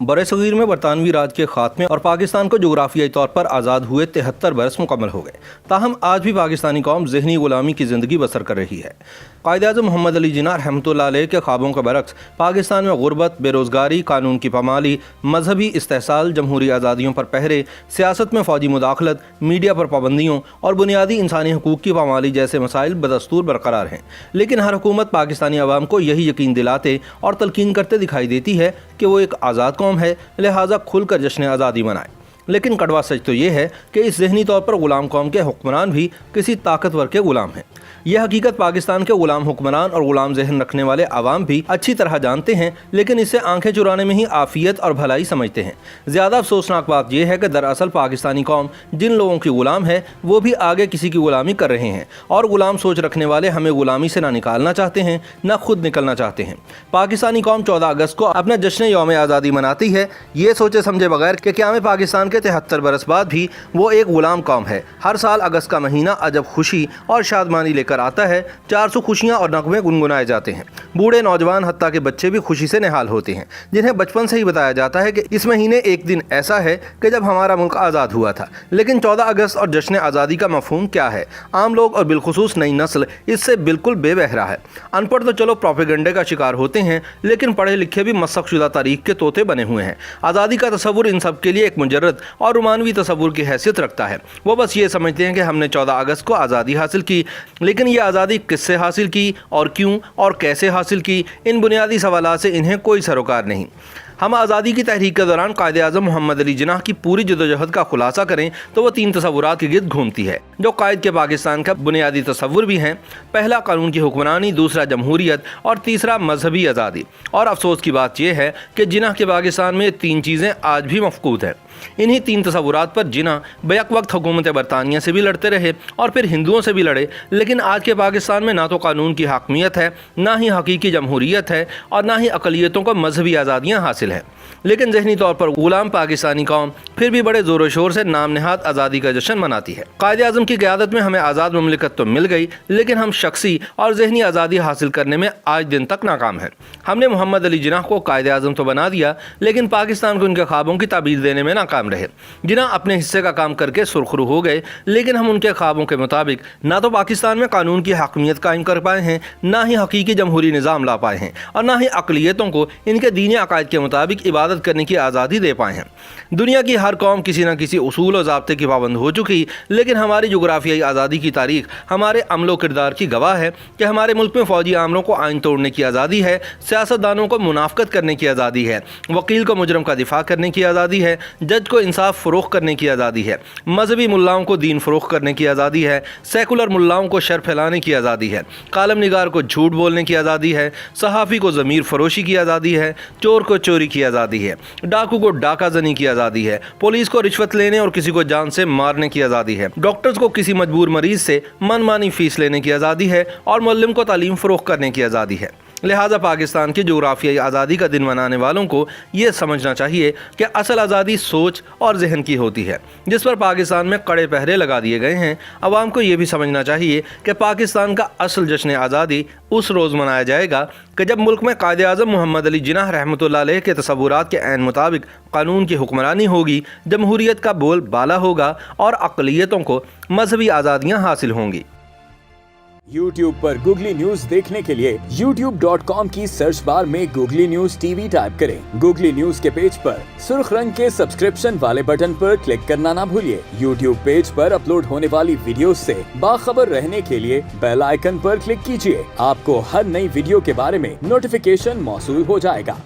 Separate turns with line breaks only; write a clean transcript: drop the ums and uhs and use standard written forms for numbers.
बरसगीर में बरतानवी राज के खात्मे और पाकिस्तान को जोग्राफियाई तौर पर आज़ाद हुए 73 बरस मुकम्मल हो गए, ताहम आज भी पाकिस्तानी कौम ज़हनी गुलामी की ज़िंदगी बसर कर रही है। कायद-ए-आज़म मोहम्मद अली जिन्ना रहमतुल्लाह अलैह के ख्वाबों के बरक्स पाकिस्तान में गुर्बत, बेरोज़गारी, कानून की पामाली, मजहबी इस्तेहसाल, जमहूरी आज़ादियों पर पहरे, सियासत में फ़ौजी मुदाखलत, मीडिया पर पाबंदियों और बुनियादी इंसानी हकूक़ की पामाली जैसे मसाइल बदस्तूर बरकरार हैं। लेकिन हर हुकूमत पाकिस्तानी अवाम को यही यकीन दिलाते और तलकीन करते दिखाई देती है कि वो एक आज़ाद कौम है, लिहाजा खुलकर जश्न आज़ादी मनाए। लेकिन कड़वा सच तो ये है कि इस ज़हनी तौर पर ग़ुलाम कौम के हुक्मरान भी किसी ताकतवर के ग़ुलाम हैं। यह हकीकत पाकिस्तान के ग़ुलाम हुक्मरान और ग़ुलाम ज़हन रखने वाले आवाम भी अच्छी तरह जानते हैं, लेकिन इससे आंखें चुराने में ही आफ़ियत और भलाई समझते हैं। ज़्यादा अफसोसनाक बात यह है कि दरअसल पाकिस्तानी कौम जिन लोगों की ग़ुलाम है वो भी आगे किसी की ग़ुलामी कर रहे हैं, और ग़ुलाम सोच रखने वाले हमें ग़ुलामी से ना निकालना चाहते हैं ना खुद निकलना चाहते हैं। पाकिस्तानी कौम 14 अगस्त को अपना जश्न यौम आज़ादी मनाती है, ये सोचे समझे बगैर कि क़याम पाकिस्तान के 73 बरस बाद भी वो एक ग़ुलाम कौम है। हर साल अगस्त का महीना अजब खुशी और शादमानी लेकर आता है। 400 खुशियाँ और नगमे गुनगुनाए जाते हैं। बूढ़े, नौजवान, हत्ता के बच्चे भी खुशी से निहाल होते हैं, जिन्हें बचपन से ही बताया जाता है कि इस महीने एक दिन ऐसा है कि जब हमारा मुल्क आज़ाद हुआ था। लेकिन 14 अगस्त और जश्न आज़ादी का मफहूम क्या है? आम लोग और बिलखुसूस नई नस्ल इससे बिल्कुल बेबहरा है। अनपढ़ तो चलो प्रोपेगेंडे का शिकार होते हैं, लेकिन पढ़े लिखे भी मसक़शुदा तारीख के तोते बने हुए हैं। आज़ादी का तसव्वुर इन सब के लिए एक मुजर्रद और रोमानवी तसव्वुर की हैसियत रखता है। वो बस ये समझते हैं कि हमने 14 अगस्त को आज़ादी हासिल की, लेकिन ये आज़ादी किससे हासिल की और क्यों और कैसे हासिल की, इन बुनियादी सवालात से इन्हें कोई सरोकार नहीं। हम आज़ादी की तहरीक के दौरान कायद-ए-आज़म मोहम्मद अली जिन्ना की पूरी जदोजहद का खुलासा करें तो वो 3 तसव्वुरात के गिर्द घूमती है, जो कायद के पाकिस्तान का बुनियादी तसव्वुर भी हैं। पहला कानून की हुक्मरानी, दूसरा जमहूरियत और तीसरा मजहबी आज़ादी। और अफसोस की बात यह है कि जिन्ना के पाकिस्तान में 3 चीज़ें आज भी मफकूद हैं। इन्हीं 3 तसव्वुरात पर जिन्ना बैक वक्त हुकूमत बरतानिया से भी लड़ते रहे और फिर हिंदुओं से भी लड़े, लेकिन आज के पाकिस्तान में ना तो कानून की हाकमियत है, ना ही हकीकी जमहूरियत है और ना ही अक़लियतों को मजहबी आज़ादियाँ हासिल हैं। लेकिन ज़हनी तौर पर ग़ुलाम पाकिस्तानी कौम फिर भी बड़े ज़ोर शोर से नाम नहाद आज़ादी का जश्न मनाती है। कायद-ए-आज़म की क़यादत में हमें आज़ाद मुमलिकत तो मिल गई, लेकिन हम शख्सी और ज़हनी आज़ादी हासिल करने में आज दिन तक नाकाम हैं। हमने मोहम्मद अली जिन्ना को कायद-ए-आज़म तो बना दिया, लेकिन पाकिस्तान को उनके ख्वाबों की ताबीर देने में नाकाम रहे। जिन्ना अपने हिस्से का काम करके सुरखरू हो गए, लेकिन हम उनके ख्वाबों के मुताबिक ना तो पाकिस्तान में कानून की हाकमियत कायम कर पाए हैं, ना ही हकीकी जमहूरी निज़ाम ला पाए हैं, और ना ही अक़लियतों को इनके दीनी अकायद के मुताबिक इबादत करने की आज़ादी दे पाए हैं। दुनिया की हर कौम किसी न किसी उसूल और ज़ाब्ते की पाबंद हो चुकी, लेकिन हमारी जोग्राफियाई आज़ादी की तारीख हमारे अमलो किरदार की गवाह है कि हमारे मुल्क में फ़ौजी आमलों को आइन तोड़ने की आज़ादी है, सियासतदानों को मुनाफ़कत करने की आज़ादी है, वकील को मुजरम का दिफा करने की आज़ादी है, जज को इंसाफ फ़रोग़ करने की आज़ादी है, मजहबी मुल्लाओं को दीन फ़रोग़ करने की आज़ादी है, सेकुलर मुल्लाओं को शर फैलाने की आज़ादी है, कालम निगार को झूठ बोलने की आज़ादी है, सहाफ़ी को ज़मीर फ़रोशी की आज़ादी है, चोर को चोरी की आज़ादी है, डाकू को डाका जनी की आज़ादी है, पुलिस को रिश्वत लेने और किसी को जान से मारने की आज़ादी है, डॉक्टर्स को किसी मजबूर मरीज से मनमानी फ़ीस लेने की आज़ादी है, और मुअल्लिम को तालीम फ़रोग़ करने की आज़ादी है। लिहाजा पाकिस्तान की जोग्राफियाई आज़ादी का दिन मनाने वालों को ये समझना चाहिए कि असल आज़ादी सोच और जहन की होती है, जिस पर पाकिस्तान में कड़े पहरे लगा दिए गए हैं। अवाम को ये भी समझना चाहिए कि पाकिस्तान का असल जश्न आज़ादी उस रोज़ मनाया जाएगा कि जब मुल्क में कायद-ए-आज़म मोहम्मद अली जिन्ना रहमतुल्लाह अलैह के तसव्वुरात के ऐन मुताबिक कानून की हुक्मरानी होगी, जमहूरियत का बोल बाला होगा और अक़लियतों को मजहबी आज़ादियाँ हासिल होंगी।
YouTube पर गूगली न्यूज देखने के लिए youtube.com की सर्च बार में गूगली न्यूज टीवी टाइप करें। गूगली न्यूज के पेज पर सुर्ख रंग के सब्सक्रिप्शन वाले बटन पर क्लिक करना ना भूलिए। YouTube पेज पर अपलोड होने वाली वीडियोस से बाखबर रहने के लिए बेल आइकन पर क्लिक कीजिए। आपको हर नई वीडियो के बारे में नोटिफिकेशन मौसूल हो जाएगा।